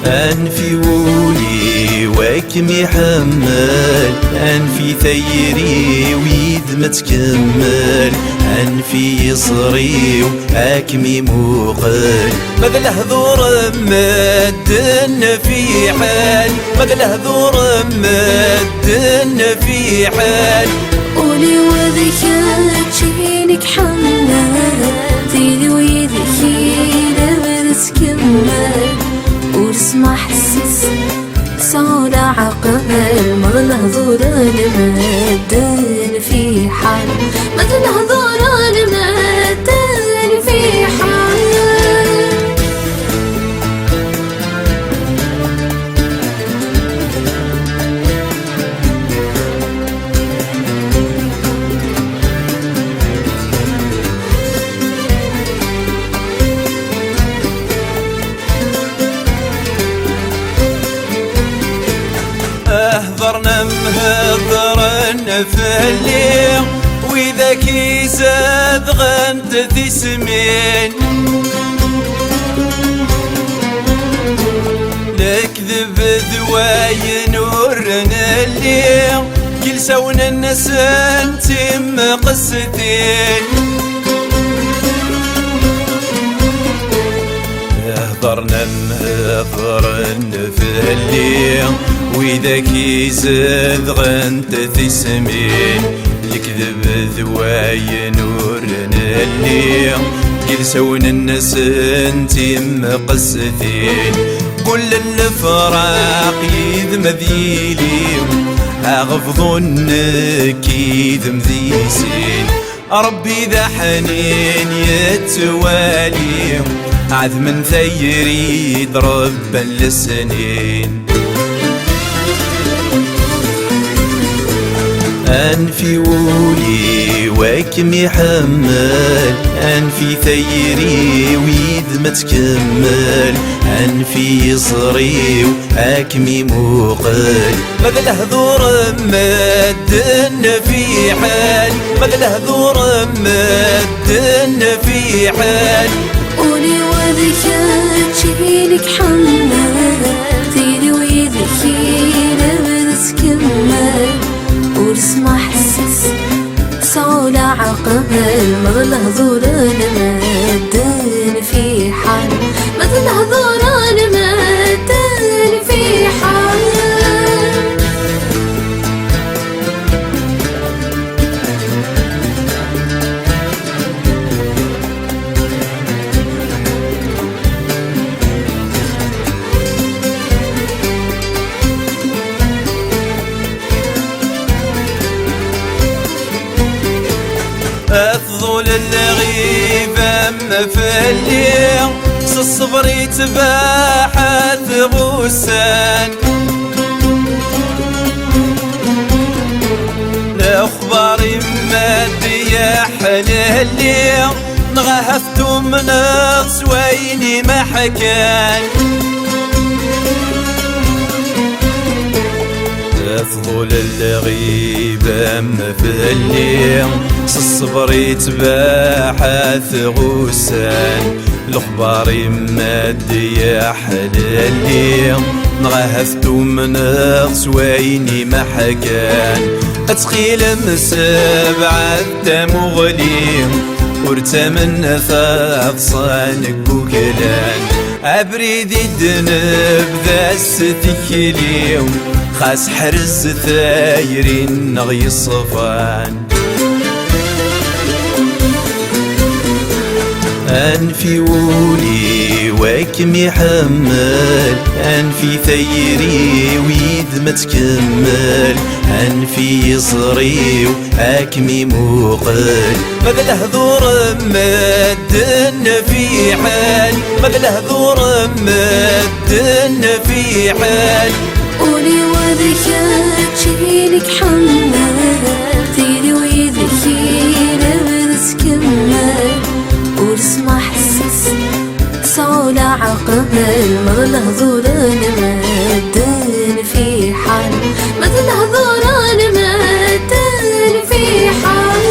أنفي ولي واكم يحمل، أنفي ثيري ويد ما تكمل، أنفي يصري وهاكم يموقل. ماذا الهذور مدن في حال، ماذا الهذور مدن في حال. قولي وذكرت شينك حمل، زيدي ويدي لما تكمل، واسمع حسس صول عقل. ماذا الهذور مدن في حال، ماذا الهذور مدن في حال. اهضرنا مهضرنا في الليل، واذا كيزاد غنت تسمين. نكذب ذواي نورنا الليل، كل سونا الناس انتم قصتين. اهضرنا مهضرنا في الليل، واذا كيزاد غنت تسمين. الكذب ذواي نورنا الليل، كل سونا الناس انتم قصتين. كل الفراق يذم ذيلي، اغفظنك يذم ذيسين. ربي ذا حنين يتوالي، عذم ثيري ضربا للسنين. أنفي ولي واكم يحمل، أنفي ثيري ويد ما تكمل، أنفي يصري وهاكم يموقل. ماذا الهذور مدن في حال، ماذا الهذور مدن في حال. قولي وذكرت شينك حمل، زيدي ويدي لما تكمل، واسمع حسس صول عقل. ماذا الهذور مدن في حال، ماذا الهذور مدن في حال. أفضل الغيبة ما في الليل، الصبر يتباحث غسان. الأخبار مادية حل الليل، نغهفتو من صويني ما حكان. أفضل الغيبة ما في الليل، الصبر يتباحث غسان. الأخبار مادية حل الليل، نغهفتو من صويني ما حكان. أتخيل مسبعة مغلي، ورتمن ثاث صانك وكلان. عبريدي الدنب ذا الستكلي، خاس حرز ثايرين نغي الصفان. أنفي ولي واكم يحمل، أنفي ثيري ويد ما تكمل، أنفي يصري وهاكم يموقل. ماذا الهذور مدن في حال، ماذا الهذور مدن في حال. قولي وذكرت شينك حمل، زيدي ويدي لما تكمل، واسمع حسس صول عقل. ماذا الهذور مدن في حال، ماذا الهذور مدن في حال.